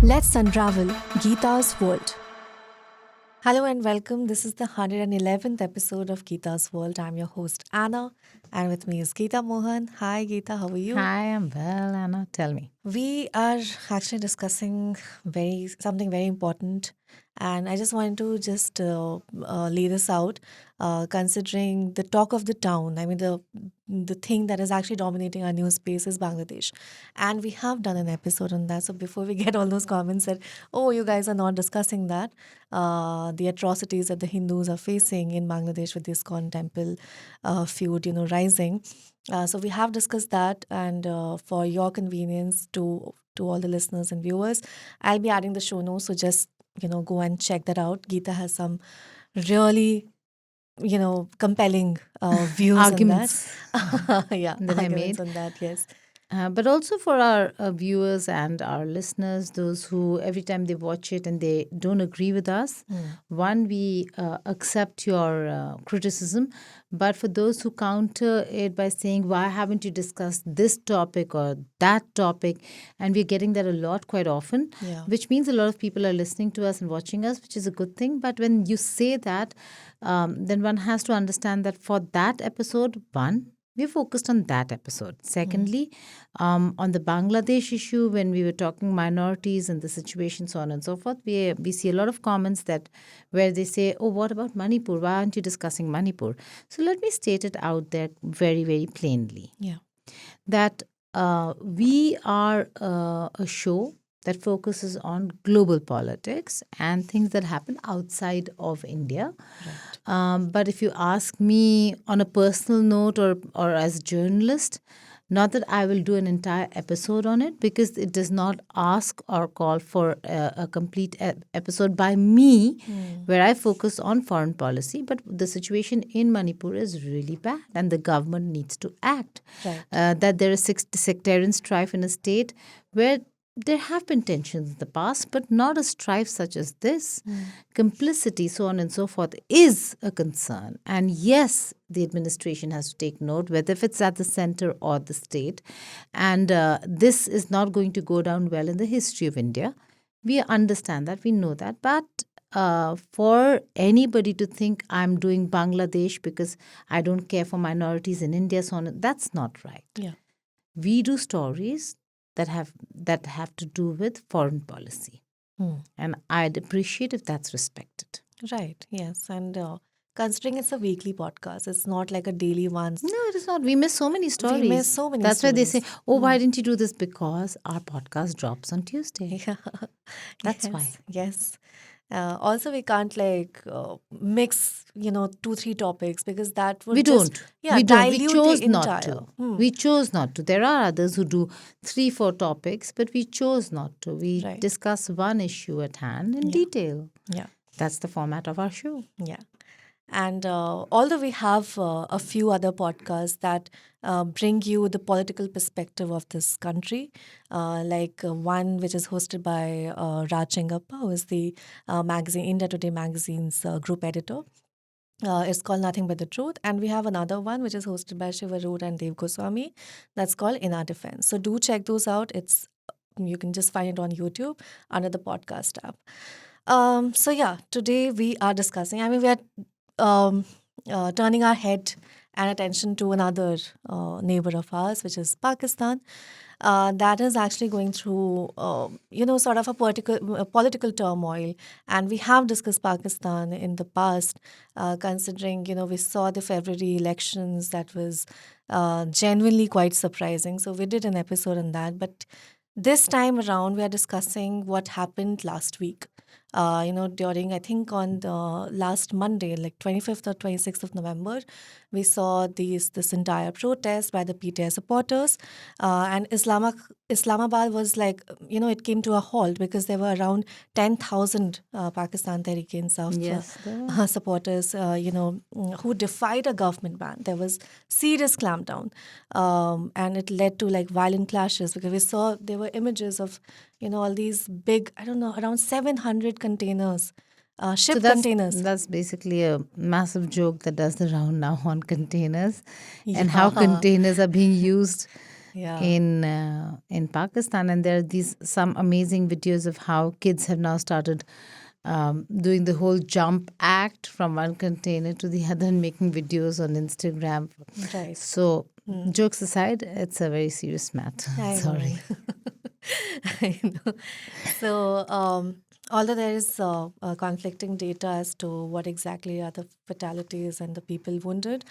Let's unravel Geeta's world. Hello and welcome. This is the 111th episode of Geeta's World. I'm your host Anna, and with me is Geeta Mohan. Hi Geeta, how are you? Hi, I'm well, Anna. Tell me. We are actually discussing something very important, and I just wanted to just lay this out, considering the talk of the town. I mean, the thing that is actually dominating our news space is Bangladesh, and we have done an episode on that. So before we get all those comments that oh, you guys are not discussing that, the atrocities that the Hindus are facing in Bangladesh with this Iscon temple feud, rising. So we have discussed that, and for your convenience to all the listeners and viewers, I'll be adding the show notes. So just go and check that out. Geeta has some really compelling views on that. Arguments Yeah, that I arguments made. on that. Yes. But also for our viewers and our listeners, those who every time they watch it and they don't agree with us, one, we accept your criticism. But for those who counter it by saying, why haven't you discussed this topic or that topic? And we're getting that a lot quite often, Yeah. which means a lot of people are listening to us and watching us, which is a good thing. But when you say that, then one has to understand that for that episode, one, we focused on that episode. Secondly, on the Bangladesh issue, when we were talking minorities and the situation, so on and so forth, we see a lot of comments that where they say, "Oh, what about Manipur? Why aren't you discussing Manipur?" So let me state it out there very, very plainly Yeah. that we are a show that focuses on global politics and things that happen outside of India. But if you ask me on a personal note or as a journalist, not that I will do an entire episode on it because it does not ask or call for a complete episode by me where I focus on foreign policy. But the situation in Manipur is really bad and the government needs to act. Right. That there is sectarian strife in a state where there have been tensions in the past, but not a strife such as this. Complicity, so on and so forth, is a concern. And yes, the administration has to take note, whether if it's at the center or the state. And this is not going to go down well in the history of India. We understand that, we know that. But for anybody to think I'm doing Bangladesh because I don't care for minorities in India, so on, that's not right. Yeah. We do stories that have to do with foreign policy. And I'd appreciate if that's respected. Right. Yes. And considering it's a weekly podcast, it's not like a daily one. No, it is not. We miss so many stories. We miss so many That's why they say, stories. oh, why didn't you do this? Because our podcast drops on Tuesday. Yeah. That's Yes, why. Yes. Also, we can't mix, 2, 3 topics because that would We just don't. yeah We don't. We dilute chose the not entire. to. We chose not to. There are others who do 3, 4 topics, but we chose not to. We Right. discuss one issue at hand in detail. Yeah. That's the format of our show. Yeah. And although we have a few other podcasts that bring you the political perspective of this country, like one which is hosted by Raj Chengappa, who is the magazine India Today magazine's group editor. It's called Nothing But the Truth. And we have another one which is hosted by Shiva Road and Dev Goswami. That's called In Our Defense. So do check those out. You can just find it on YouTube under the podcast tab. So yeah, today we are discussing. I mean, we are turning our head and attention to another neighbor of ours, which is Pakistan. That is actually going through, sort of a political turmoil. And we have discussed Pakistan in the past, considering, we saw the February elections that was genuinely quite surprising. So we did an episode on that. But this time around, we are discussing what happened last week. During, I think on the last Monday, like 25th or 26th of November, we saw this entire protest by the PTI supporters. And Islamabad was like, it came to a halt because there were around 10,000 Pakistan Tehreek-e-Insaf Yes, there were. supporters, who defied a government ban. There was serious clampdown. And it led to like violent clashes because we saw there were images of, all these big, I don't know, around 700 containers, ship So containers. that's basically a massive joke that does the round now on containers and how containers are being used Yeah. in Pakistan, and there are these some amazing videos of how kids have now started doing the whole jump act from one container to the other and making videos on Instagram. Right. So, jokes aside, it's a very serious matter. I know. Sorry. I know. So, although there is conflicting data as to what exactly are the fatalities and the people wounded,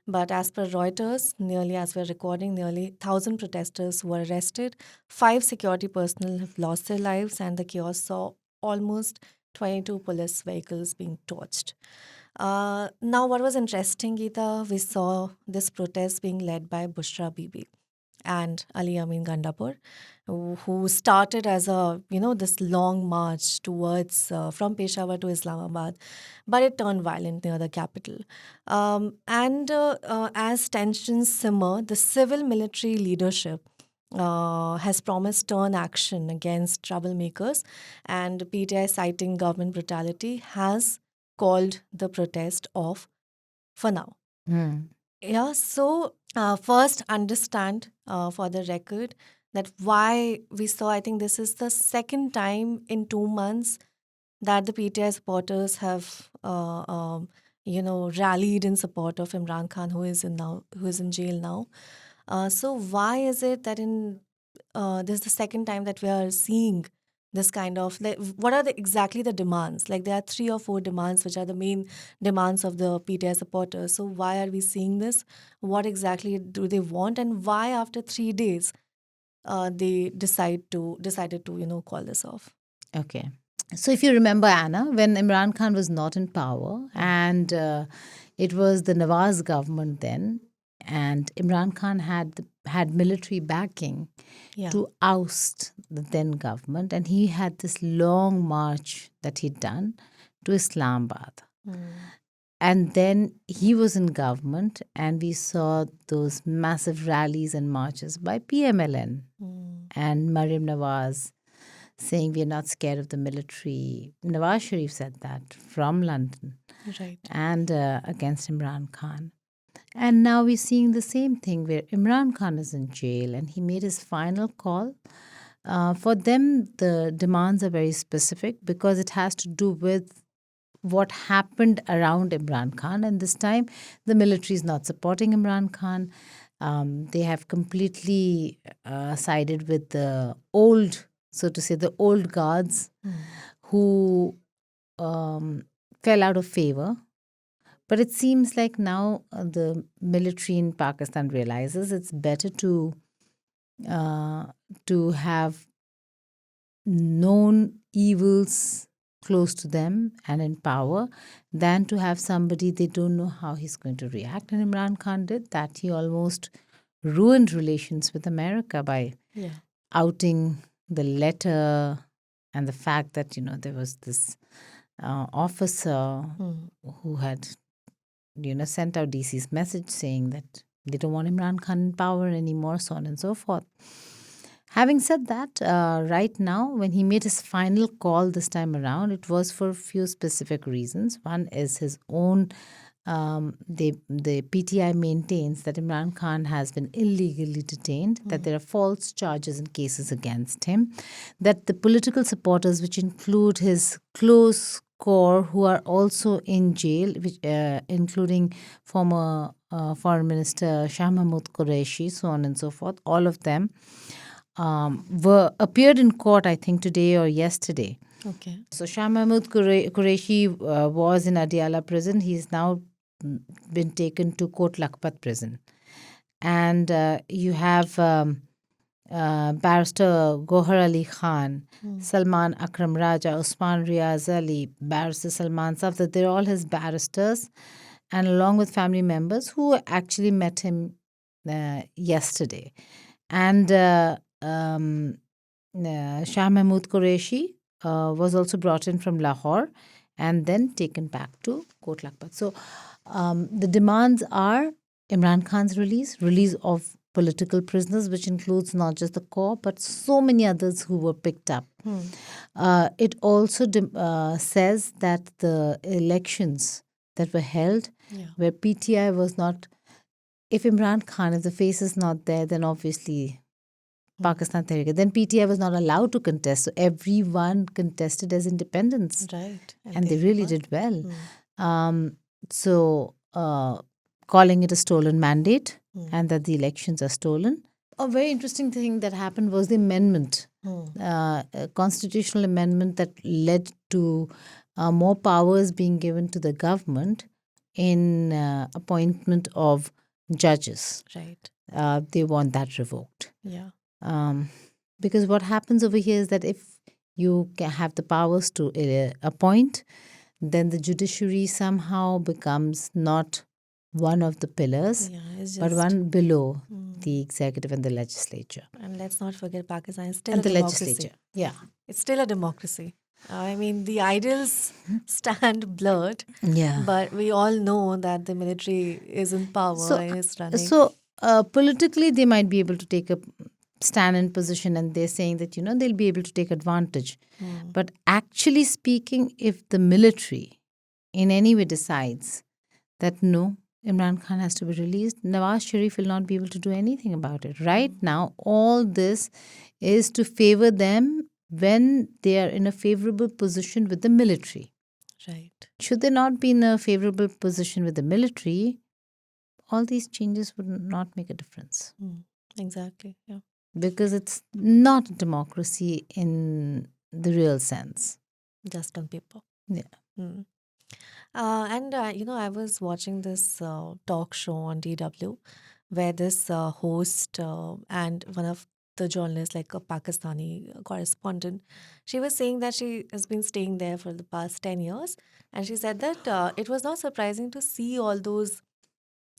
but as per Reuters, nearly as we're recording, nearly 1,000 protesters were arrested, 5 security personnel have lost their lives, and the chaos saw almost 22 police vehicles being torched. Now, what was interesting, Geeta, we saw this protest being led by Bushra Bibi and Ali Amin Gandapur, who started as this long march towards from Peshawar to Islamabad, but it turned violent near the capital. And as tensions simmer, the civil military leadership has promised stern action against troublemakers, and PTI, citing government brutality, has called the protest off for now. Hmm. Yeah, so first understand for the record that why we saw, I think this is the second time in 2 months that the PTI supporters have, rallied in support of Imran Khan, who is in jail now. So why is it that this is the second time that we are seeing this kind of, like, what are exactly the demands? Like, there are 3 or 4 demands which are the main demands of the PTI supporters. So why are we seeing this? What exactly do they want, and why after 3 days they decided to call this off? Okay. So, if you remember, Anna, when Imran Khan was not in power, and it was the Nawaz government then, and Imran Khan had military backing Yeah. to oust the then government, and he had this long march that he'd done to Islamabad. And then he was in government, and we saw those massive rallies and marches by PMLN and Mariam Nawaz saying we are not scared of the military. Nawaz Sharif said that from London, Right. and against Imran Khan. And now we're seeing the same thing where Imran Khan is in jail and he made his final call. For them, the demands are very specific because it has to do with what happened around Imran Khan. And this time, the military is not supporting Imran Khan. They have completely sided with the old, so to say, the old guards who fell out of favor. But it seems like now the military in Pakistan realizes it's better to have known evils close to them and in power than to have somebody they don't know how he's going to react. And Imran Khan did that. He almost ruined relations with America by Yeah. outing the letter and the fact that, there was this officer who had, sent out DC's message saying that they don't want Imran Khan in power anymore, so on and so forth. Having said that, right now, when he made his final call this time around, it was for a few specific reasons. One is his own. The PTI maintains that Imran Khan has been illegally detained, that there are false charges and cases against him, that the political supporters, which include his close core, who are also in jail, including former Foreign Minister Shah Mahmood Qureshi, so on and so forth, all of them were appeared in court, I think, today or yesterday. Okay. So Shah Mahmood Qureshi was in Adiala prison. He's now been taken to Kot Lakhpat prison. And you have Barrister Gohar Ali Khan, Salman Akram Raja, Usman Riaz Ali, Barrister Salman Safdar. They're all his barristers, and along with family members who actually met him yesterday. And Shah Mahmood Qureshi was also brought in from Lahore and then taken back to Kot Lakhpat. So the demands are Imran Khan's release of political prisoners, which includes not just the core, but so many others who were picked up. It also says that the elections that were held, where PTI was not if Imran Khan, if the face is not there, then obviously Pakistan Tehreek. Then PTI was not allowed to contest. So everyone contested as independents. Right. And they really did well. Mm. So calling it a stolen mandate and that the elections are stolen. A very interesting thing that happened was the amendment, a constitutional amendment that led to more powers being given to the government in appointment of judges. Right. They want that revoked. Yeah. Because what happens over here is that if you have the powers to appoint, then the judiciary somehow becomes not one of the pillars, Yeah, it's but just one below the executive and the legislature. and let's not forget Pakistan is still And a the democracy. legislature. Yeah. It's still a democracy. I mean, the ideals stand blurred, Yeah. but we all know that the military is in power So, and is running. so politically, they might be able to take a stand in position, and they're saying that they'll be able to take advantage. But actually speaking, if the military in any way decides that no, Imran Khan has to be released, Nawaz Sharif will not be able to do anything about it. Right now, all this is to favor them when they are in a favorable position with the military. Right. Should they not be in a favorable position with the military, all these changes would not make a difference. Exactly. Yeah. Because it's not a democracy in the real sense. Just on paper. Yeah. And I was watching this talk show on DW where this host and one of the journalists, like a Pakistani correspondent, she was saying that she has been staying there for the past 10 years. And she said that it was not surprising to see all those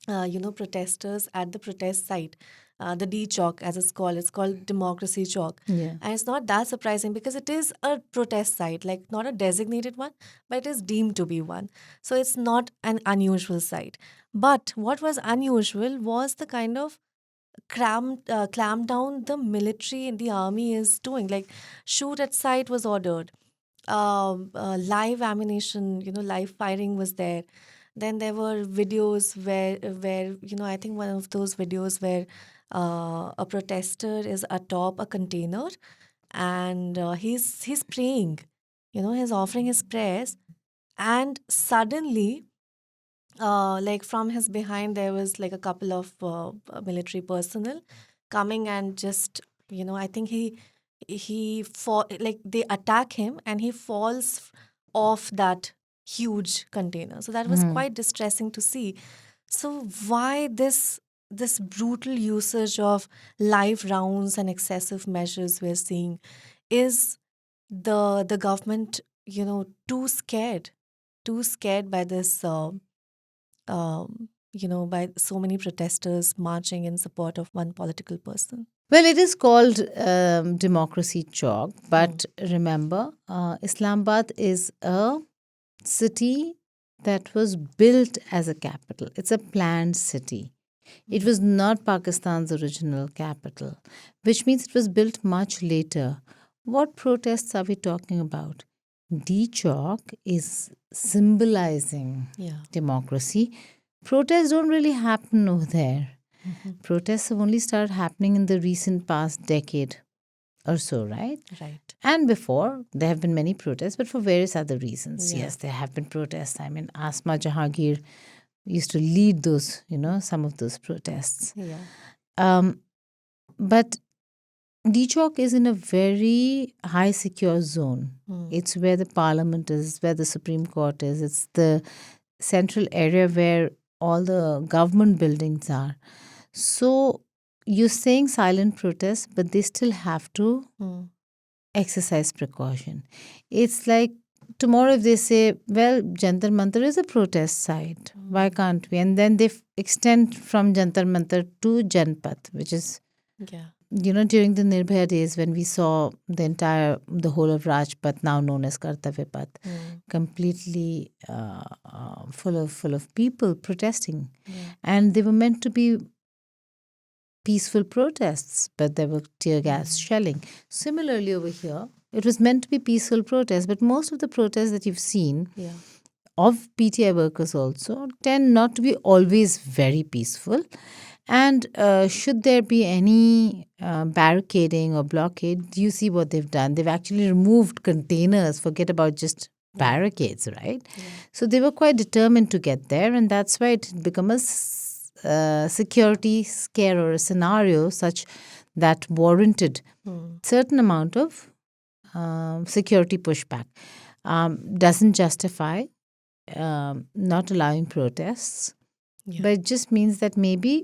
protesters at the protest site, the D Chalk, as it's called Democracy Chalk. Yeah. And it's not that surprising because it is a protest site, like not a designated one, but it is deemed to be one. So it's not an unusual site. But what was unusual was the kind of clamp down the military and the army is doing. Like shoot at sight was ordered. Live ammunition, live firing was there. Then there were videos where I think one of those videos where a protester is atop a container and he's praying, he's offering his prayers, and suddenly, like from his behind, there was like a couple of military personnel coming and just I think he fall, like they attack him and he falls off that huge container. So that was quite distressing to see. So why this brutal usage of live rounds and excessive measures we're seeing? Is the government too scared by this by so many protesters marching in support of one political person? Well, it is called Democracy Chalk, but remember, Islamabad is a city that was built as a capital. It's a planned city. It was not Pakistan's original capital, which means it was built much later. What protests are we talking about? D Chalk is symbolizing democracy. Protests don't really happen over there. Protests have only started happening in the recent past decade or so, right? Right. And before, there have been many protests, but for various other reasons. Yeah. Yes, there have been protests. I mean, Asma Jahangir used to lead those, some of those protests. Yeah. But D Chalk is in a very high secure zone. It's where the parliament is, where the Supreme Court is. It's the central area where all the government buildings are. So you're saying silent protest, but they still have to exercise precaution. It's like tomorrow if they say, well, Jantar Mantar is a protest site. Why can't we? And then they extend from Jantar Mantar to Janpat, which is, during the Nirbhaya days when we saw the whole of Rajpath, now known as Kartavya Path, completely full of people protesting. And they were meant to be peaceful protests, but there were tear gas shelling. Similarly over here, it was meant to be peaceful protests, but most of the protests that you've seen of PTI workers also tend not to be always very peaceful. And should there be any barricading or blockade, you see what they've done. They've actually removed containers, forget about just barricades, right? So they were quite determined to get there, and that's why it had become a security scare or a scenario such that warranted certain amount of security pushback. Doesn't justify not allowing protests, Yeah. but it just means that maybe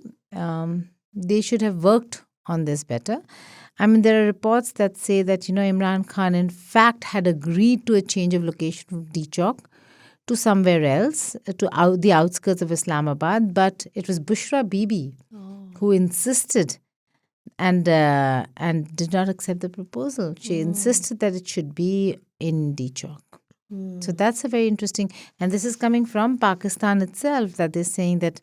they should have worked on this better. I mean, there are reports that say that, Imran Khan, in fact, had agreed to a change of location from Dechok to somewhere else, to the outskirts of Islamabad, but it was Bushra Bibi who insisted and did not accept the proposal. She insisted that it should be in Dechok. So that's a very interesting, and this is coming from Pakistan itself, that they're saying that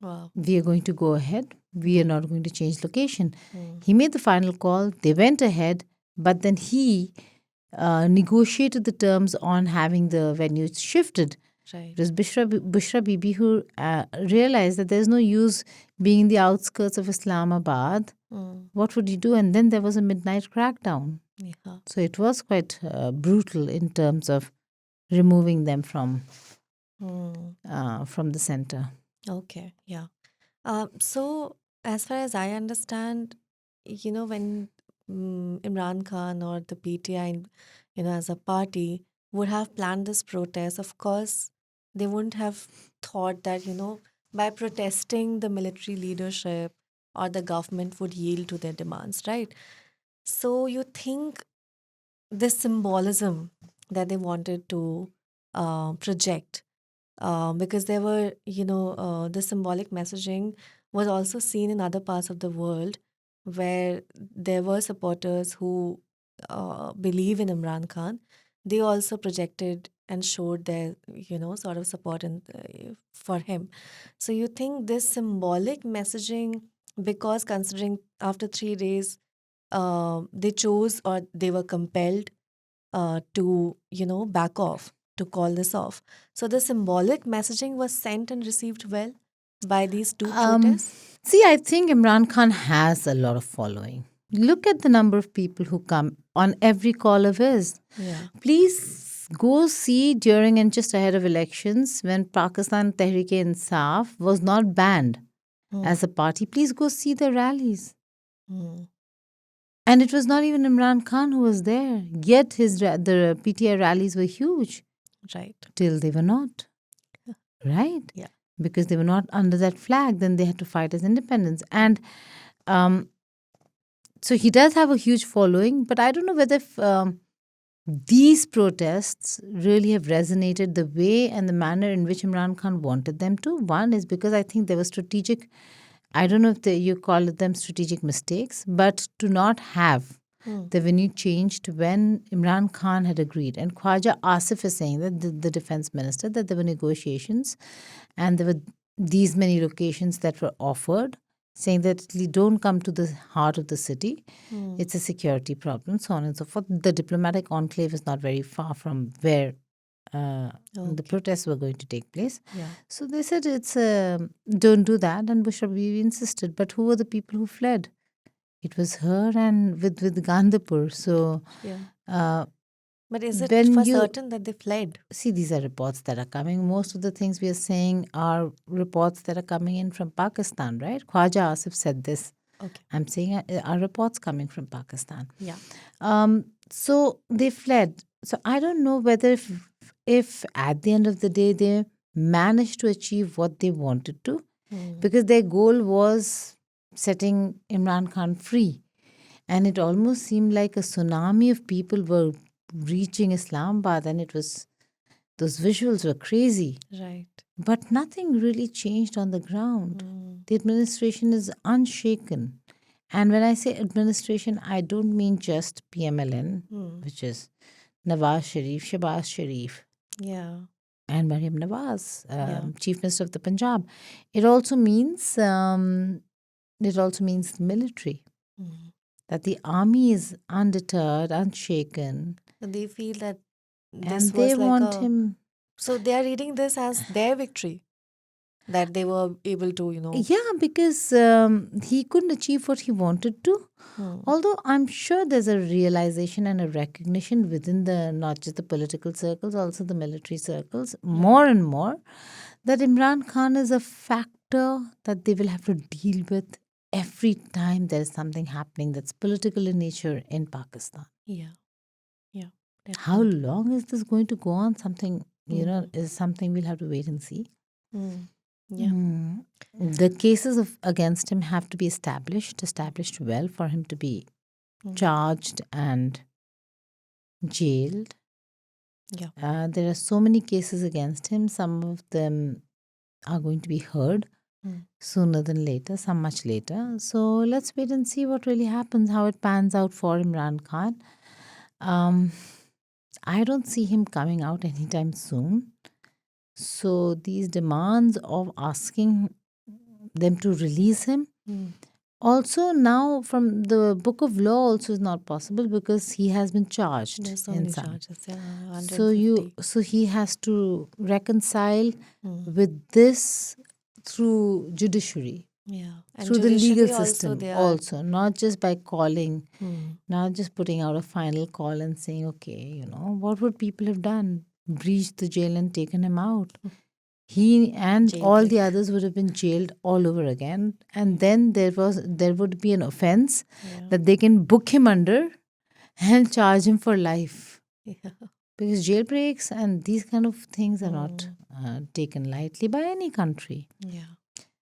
Wow. we are going to go ahead. We are not going to change location. He made the final call. They went ahead, but then he negotiated the terms on having the venue shifted. Right. It was Bushra Bibi who realized that there's no use being in the outskirts of Islamabad. What would you do? And then there was a midnight crackdown. Yeah. So it was quite brutal in terms of removing them from the center. Okay. Yeah. So, as far as I understand, when Imran Khan or the PTI, as a party would have planned this protest, of course, they wouldn't have thought that, by protesting, the military leadership or the government would yield to their demands, right? So, you think this symbolism that they wanted to project, because there were, the symbolic messaging was also seen in other parts of the world where there were supporters who believe in Imran Khan. They also projected and showed their, sort of support for him. So you think this symbolic messaging, because considering after 3 days, they chose or they were compelled to, back off, to call this off. So the symbolic messaging was sent and received well by these two protests? See, I think Imran Khan has a lot of following. Look at the number of people who come on every call of his. Yeah. Please go see during and just ahead of elections when Pakistan Tehreek-e-Insaf was not banned as a party. Please go see the rallies. And it was not even Imran Khan who was there. Yet the PTI rallies were huge. Right. Till they were not. Right? Yeah. Because they were not under that flag, then they had to fight as independents. And so he does have a huge following, but I don't know whether these protests really have resonated the way and the manner in which Imran Khan wanted them to. One is because I think there was strategic, I don't know if you call them strategic mistakes, but to not have the venue changed when Imran Khan had agreed. And Khwaja Asif is saying that the defense minister, that there were negotiations and there were these many locations that were offered, saying that don't come to the heart of the city. It's a security problem, so on and so forth. The diplomatic enclave is not very far from where the protests were going to take place. Yeah. So they said it's don't do that, and Bushra Bibi insisted. But who were the people who fled? It was her and with Gandhapur. So Yeah. But is it when for you certain that they fled? see, these are reports that are coming. Most of the things we are saying are reports that are coming in from Pakistan, right? Khwaja Asif said this. Okay. I'm saying are reports coming from Pakistan. Yeah. So they fled. So I don't know whether if at the end of the day they managed to achieve what they wanted to, because their goal was setting Imran Khan free. And it almost seemed like a tsunami of people were reaching Islamabad, and it was, those visuals were crazy. Right. But nothing really changed on the ground. The administration is unshaken. And when I say administration, I don't mean just PMLN, which is Nawaz Sharif, Shahbaz Sharif, Yeah. and Maryam Nawaz, Chief Minister of the Punjab. It also means the military. That the army is undeterred, unshaken, So they feel that and this they was like want him. So they are reading this as their victory, that they were able to, Yeah, because he couldn't achieve what he wanted to. Hmm. Although I'm sure there's a realization and a recognition within the not just the political circles, also the military circles, more and more, that Imran Khan is a factor that they will have to deal with every time there is something happening that's political in nature in Pakistan. Yeah, yeah, How definitely. long is this going to go on? Something, Hmm. is something we'll have to wait and see. Hmm. Yeah. Mm. The cases against him have to be established well for him to be Hmm. charged and jailed. Yeah. There are so many cases against him. Some of them are going to be heard Hmm. sooner than later, some much later. So let's wait and see what really happens, how it pans out for Imran Khan. Um, I don't see him coming out anytime soon. So these demands of asking them to release him, Hmm. also now from the book of law also is not possible because he has been charged There's so in many some. charges. Yeah, So 150. he has to reconcile Hmm. with this through judiciary, Yeah. And through the legal judicially also system they are. also, not just by calling, Hmm. not just putting out a final call and saying, okay, what would people have done? Breached the jail and taken him out. He and all the Jailbreak. others would have been jailed all over again. And Yeah. then there would be an offense Yeah. that they can book him under and charge him for life. Yeah. Because jailbreaks and these kind of things are not Hmm. taken lightly by any country. Yeah.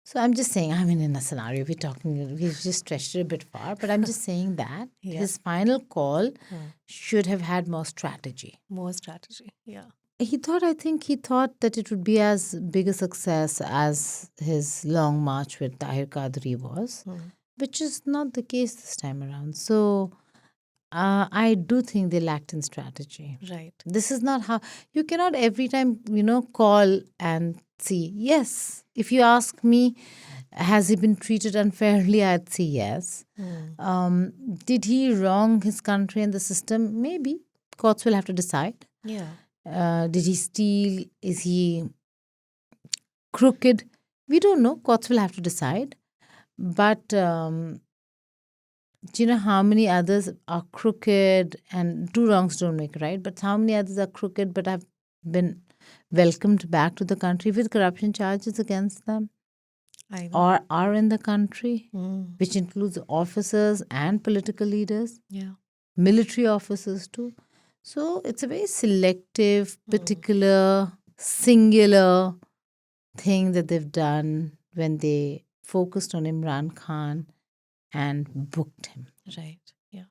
So I'm just saying, I mean, in a scenario, we've just stretched it a bit far, but I'm just saying that Yeah. his final call Hmm. should have had more strategy. More strategy. Yeah. I think he thought that it would be as big a success as his long march with Tahir Qadri was, Hmm. which is not the case this time around. So I do think they lacked in strategy. Right. This is not how you cannot every time, call and see. Yes, if you ask me, has he been treated unfairly? I'd say yes. Hmm. Did he wrong his country and the system? Maybe. Courts will have to decide. Yeah. Did he steal? Is he crooked? We don't know. Courts will have to decide. But do you know how many others are crooked and two wrongs don't make a right? But how many others are crooked but have been welcomed back to the country with corruption charges against them I know. or are in the country, Hmm. which includes officers and political leaders, Yeah. military officers too. So it's a very selective, Hmm. particular, singular thing that they've done when they focused on Imran Khan and booked him. Right. Yeah.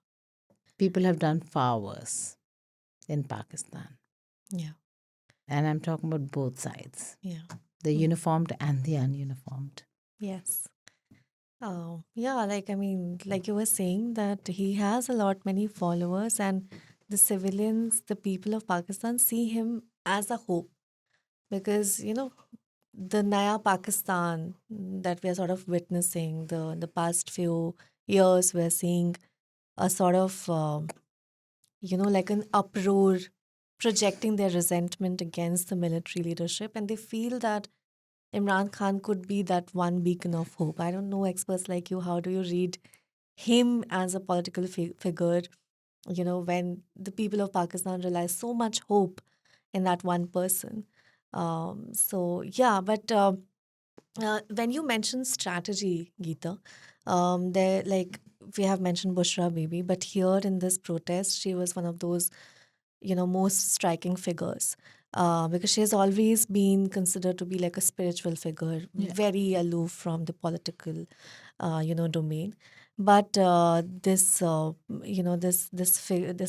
People have done far worse in Pakistan. Yeah. And I'm talking about both sides, Yeah. the Hmm. uniformed and the ununiformed. Yes. Oh, yeah. Like, I mean, like you were saying, that he has a lot, many followers, and the civilians, the people of Pakistan see him as a hope because, the Naya Pakistan that we are sort of witnessing, the past few years, we're seeing a sort of, like an uproar projecting their resentment against the military leadership. And they feel that Imran Khan could be that one beacon of hope. I don't know, experts like you, how do you read him as a political figure, when the people of Pakistan realize so much hope in that one person? So, yeah, but when you mention strategy, Geeta, there, like, we have mentioned Bushra Bibi, but here in this protest, she was one of those, most striking figures, because she has always been considered to be like a spiritual figure, Yeah. very aloof from the political, domain. But this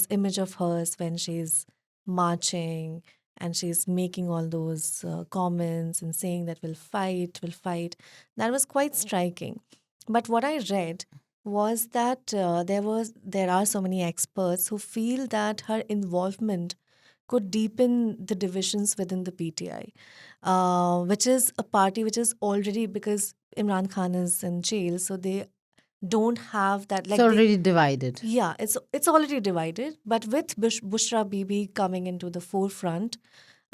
image of hers when she's marching and she's making all those comments and saying that we'll fight, that was quite striking. But what I read was that there are so many experts who feel that her involvement could deepen the divisions within the PTI, which is a party which is already, because Imran Khan is in jail, so they don't have that, It's like, they, already divided. yeah, it's already divided. But with Bushra Bibi coming into the forefront,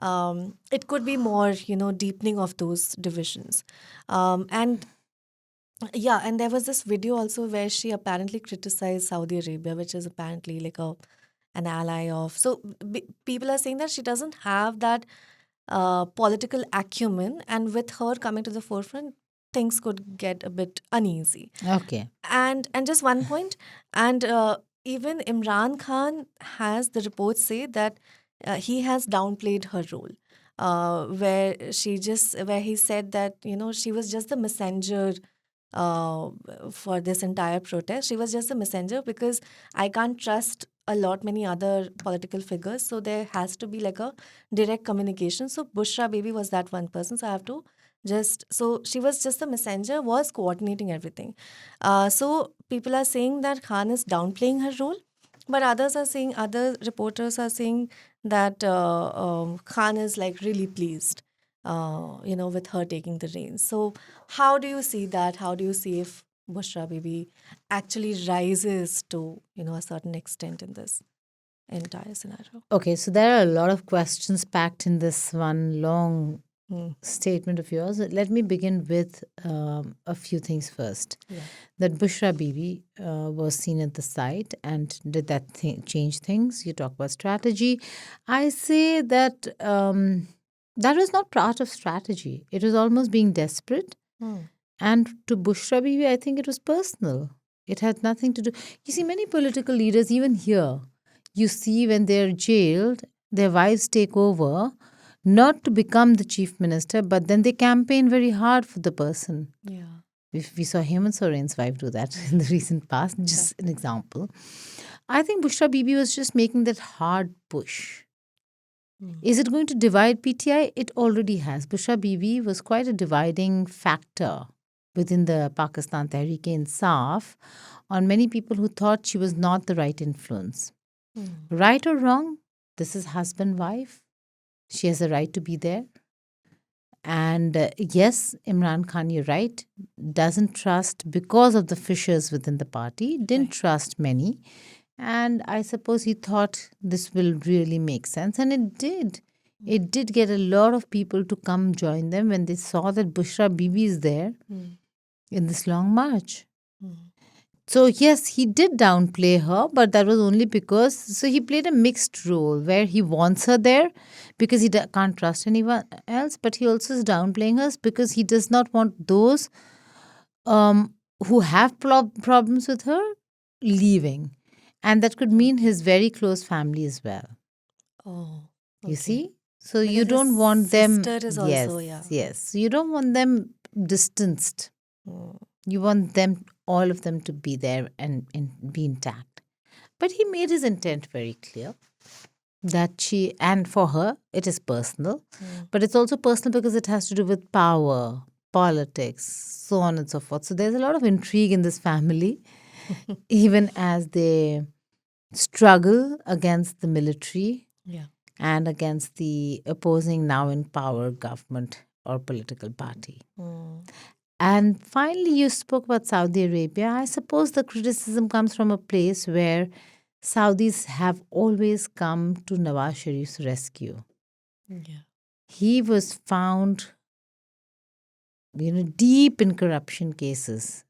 it could be more, deepening of those divisions. And yeah, and there was this video also where she apparently criticized Saudi Arabia, which is apparently like an ally of. So people are saying that she doesn't have that political acumen, and with her coming to the forefront, things could get a bit uneasy. Okay. And just one point, and even Imran Khan has, the reports say that he has downplayed her role. Where he said that she was just the messenger uh, for this entire protest. She was just a messenger because I can't trust a lot many other political figures. So there has to be like a direct communication. So Bushra Bibi was that one person. So I have to so she was just the messenger, was coordinating everything. So people are saying that Khan is downplaying her role, but other reporters are saying that Khan is like really pleased, with her taking the reins. So how do you see that? How do you see if Bushra Bibi actually rises to, a certain extent in this entire scenario? Okay, so there are a lot of questions packed in this one long Hmm. statement of yours. Let me begin with a few things first. Yeah. That Bushra Bibi was seen at the site, and did that change things? You talk about strategy. I say that that was not part of strategy. It was almost being desperate. Hmm. And to Bushra Bibi, I think it was personal. It had nothing to do. You see, many political leaders, even here, you see when they're jailed, their wives take over, not to become the chief minister, but then they campaign very hard for the person. Yeah. We saw Hemant Soren's wife do that in the recent past, just an example. I think Bushra Bibi was just making that hard push. Hmm. Is it going to divide PTI? It already has. Bushra Bibi was quite a dividing factor within the Pakistan Tehreek-e-Insaf on many people who thought she was not the right influence. Hmm. Right or wrong, this is husband wife. She has a right to be there. And yes, Imran Khan, you're right, doesn't trust because of the fissures within the party, didn't Right. trust many. And I suppose he thought this will really make sense. And it did. It did get a lot of people to come join them when they saw that Bushra Bibi is there Hmm. in this long march. Hmm. So, yes, he did downplay her, but that was only because, so he played a mixed role where he wants her there because he can't trust anyone else, but he also is downplaying her because he does not want those who have problems with her leaving. And that could mean his very close family as well. Oh, You okay. see? So you Because his don't want them, sister is yes, also, yeah. yes. You don't want them distanced. Hmm. You want them, all of them, to be there and be intact. But he made his intent very clear that she, and for her, it is personal. Hmm. But it's also personal because it has to do with power, politics, so on and so forth. So there's a lot of intrigue in this family, even as they struggle against the military Yeah. and against the opposing now in power government or political party. Hmm. And finally, you spoke about Saudi Arabia. I suppose the criticism comes from a place where Saudis have always come to Nawaz Sharif's rescue. Yeah. He was found, deep in corruption cases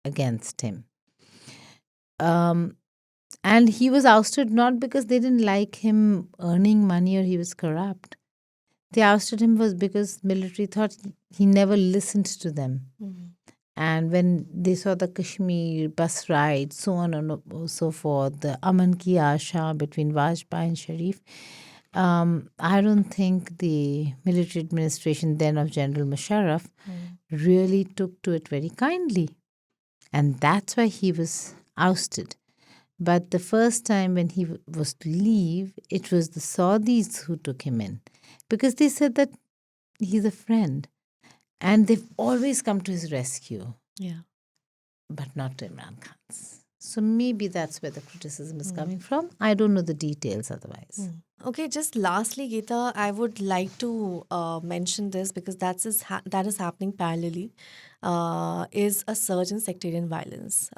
against him. And he was ousted not because they didn't like him earning money or he was corrupt. They ousted him was because military thought he never listened to them. Hmm. And when they saw the Kashmir bus ride, so on and so forth, the Aman Ki Asha between Vajpayee and Sharif, I don't think the military administration then of General Musharraf really took to it very kindly. And that's why he was ousted. But the first time when he was to leave, it was the Saudis who took him in because they said that he's a friend. And they've always come to his rescue, Yeah. but not to Imran Khan's. So maybe that's where the criticism is coming from. I don't know the details otherwise. Okay, just lastly, Geeta, I would like to mention this because that is happening parallelly. Is a surge in sectarian violence.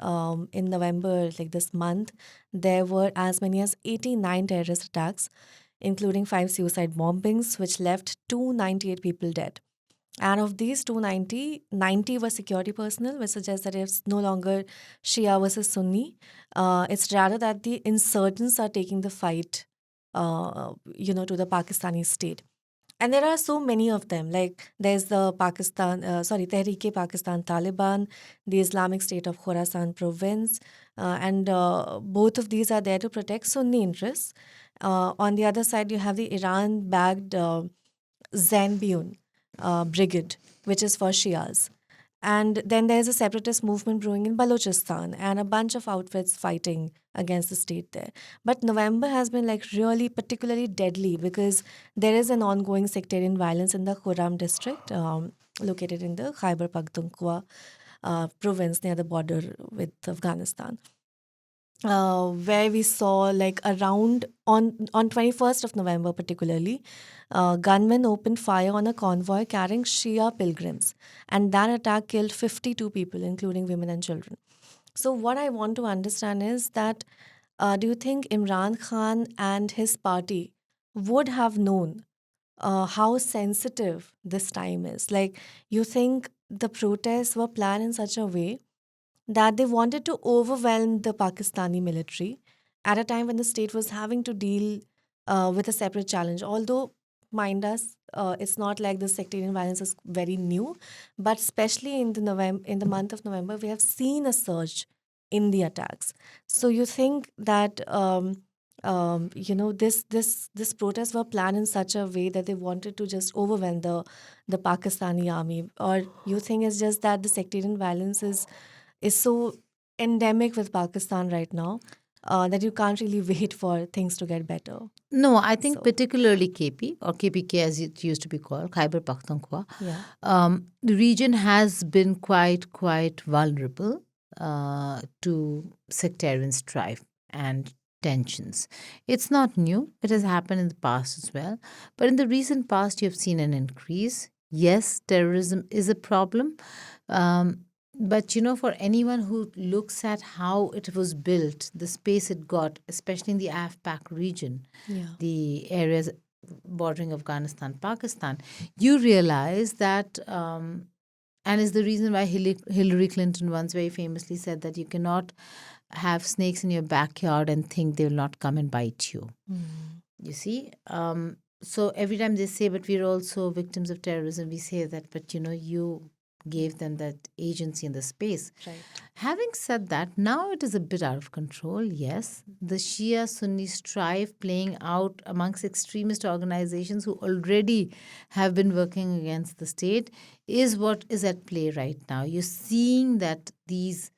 In November, like this month, there were as many as 89 terrorist attacks including 5 suicide bombings, which left 298 people dead. And of these 290, 90 were security personnel, which suggests that it's no longer Shia versus Sunni. It's rather that the insurgents are taking the fight, to the Pakistani state. And there are so many of them. Like there's the Tehreek-e-Pakistan Taliban, the Islamic State of Khorasan province, and both of these are there to protect Sunni interests. On the other side, you have the Iran-backed Zanbiun brigade, which is for Shias. And then there's a separatist movement brewing in Balochistan and a bunch of outfits fighting against the state there. But November has been like really particularly deadly because there is an ongoing sectarian violence in the Khurram district, located in the Khyber Pakhtunkhwa province near the border with Afghanistan. Where we saw like around on 21st of November particularly, gunmen opened fire on a convoy carrying Shia pilgrims, and that attack killed 52 people, including women and children. So what I want to understand is that do you think Imran Khan and his party would have known how sensitive this time is? Like, you think the protests were planned in such a way that they wanted to overwhelm the Pakistani military at a time when the state was having to deal with a separate challenge. Although, mind us, it's not like the sectarian violence is very new, but especially in the month of November, we have seen a surge in the attacks. So you think that this protests were planned in such a way that they wanted to just overwhelm the Pakistani army, or you think it's just that the sectarian violence is so endemic with Pakistan right now that you can't really wait for things to get better. No, I think So, particularly KP or KPK as it used to be called, Khyber Pakhtunkhwa, yeah. the region has been quite vulnerable to sectarian strife and tensions. It's not new. It has happened in the past as well. But in the recent past, you have seen an increase. Yes, terrorism is a problem. But for anyone who looks at how it was built, the space it got, especially in the AFPAC region, Yeah. the areas bordering Afghanistan, Pakistan, you realize that, and is the reason why Hillary Clinton once very famously said that you cannot have snakes in your backyard and think they will not come and bite you. You see? So every time they say, but we're also victims of terrorism, we say that, but you gave them that agency in the space. Right. Having said that, now it is a bit out of control, yes. The Shia Sunni strife playing out amongst extremist organizations who already have been working against the state is what is at play right now. You're seeing that these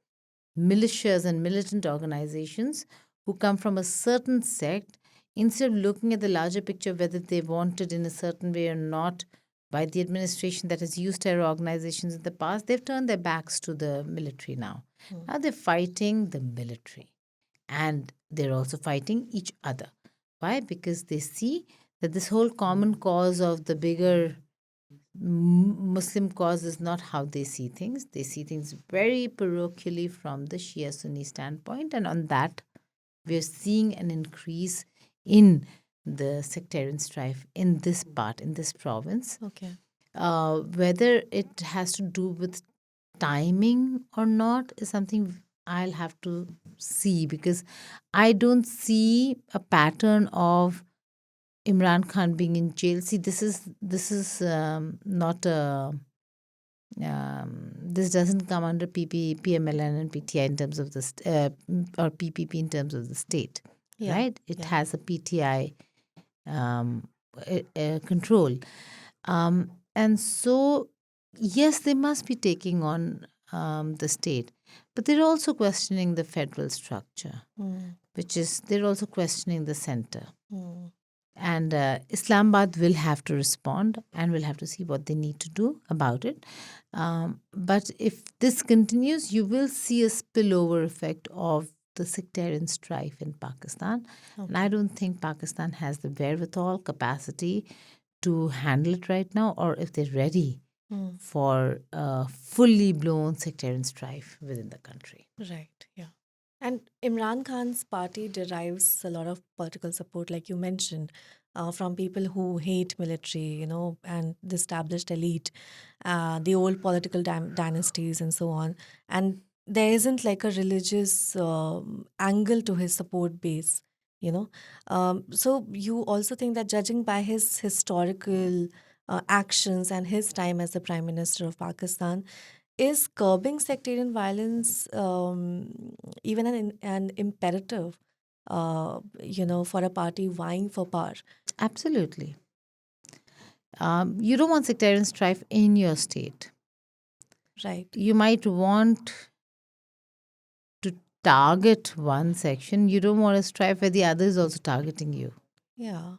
militias and militant organizations who come from a certain sect, instead of looking at the larger picture, whether they wanted in a certain way or not, by the administration that has used terror organizations in the past, they've turned their backs to the military now. Now they're fighting the military and they're also fighting each other. Why? Because they see that this whole common cause of the bigger Muslim cause is not how they see things. They see things very parochially from the Shia Sunni standpoint. And on that, we're seeing an increase in the sectarian strife in this part, in this province. Okay. Whether it has to do with timing or not is something I'll have to see, because I don't see a pattern of Imran Khan being in jail. See, this is not a. This doesn't come under PMLN and PTI in terms of the or PPP in terms of the state, Yeah. right? It Yeah. has a PTI control, and so yes, they must be taking on the state, but they're also questioning the federal structure, which is they're also questioning the center. And Islamabad will have to respond and will have to see what they need to do about it. But if this continues, you will see a spillover effect of the sectarian strife in Pakistan. And I don't think Pakistan has the wherewithal capacity to handle it right now, or if they're ready for fully blown sectarian strife within the country. Right. Yeah. And Imran Khan's party derives a lot of political support, like you mentioned, from people who hate military, and the established elite, the old political dynasties, and so on. And there isn't like a religious angle to his support base, you know. So you also think that judging by his historical actions and his time as the Prime Minister of Pakistan, is curbing sectarian violence even an imperative, for a party vying for power? Absolutely. You don't want sectarian strife in your state. Right. You might want to target one section. You don't want to strife where the other is also targeting you, Yeah.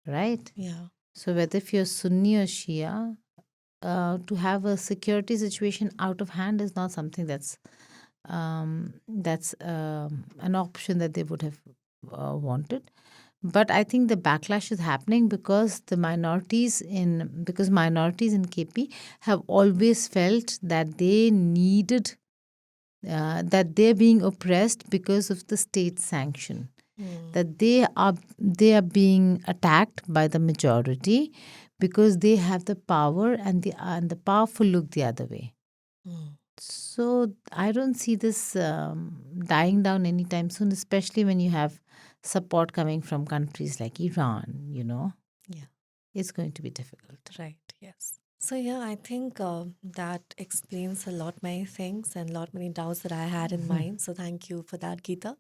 right? Yeah. So whether if you're Sunni or Shia, to have a security situation out of hand is not something that's an option that they would have wanted. But I think the backlash is happening because minorities in KP have always felt that they needed that they're being oppressed because of the state sanction, Hmm. that they are being attacked by the majority because they have the power, and the powerful look the other way. Hmm. So I don't see this dying down anytime soon, especially when you have support coming from countries like Iran. Yeah. It's going to be difficult. Right. Yes. So yeah, I think that explains a lot many things and lot many doubts that I had in mind. So thank you for that, Geeta.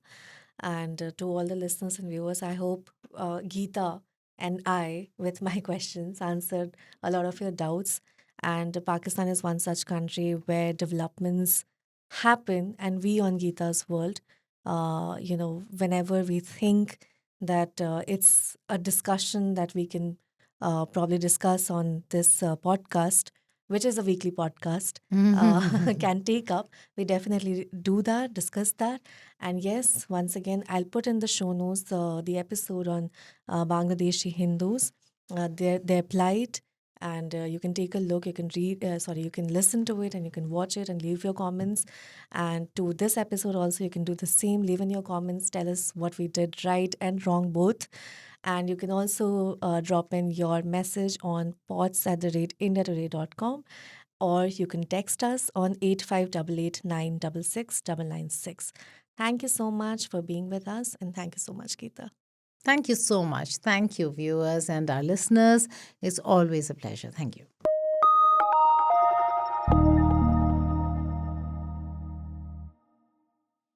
And to all the listeners and viewers, I hope Geeta and I, with my questions, answered a lot of your doubts. And Pakistan is one such country where developments happen, and we on Geeta's world, whenever we think that it's a discussion that we can probably discuss on this podcast, which is a weekly podcast, can take up. We definitely do that, discuss that. And yes, once again, I'll put in the show notes the episode on Bangladeshi Hindus, their plight. And you can take a look, you can you can listen to it and you can watch it and leave your comments. And to this episode also, you can do the same. Leave in your comments, tell us what we did right and wrong both. And you can also drop in your message on pods@indiatoday.com, or you can text us on 8588 Thank you so much for being with us, and thank you so much, Geeta. Thank you so much. Thank you, viewers and our listeners. It's always a pleasure. Thank you.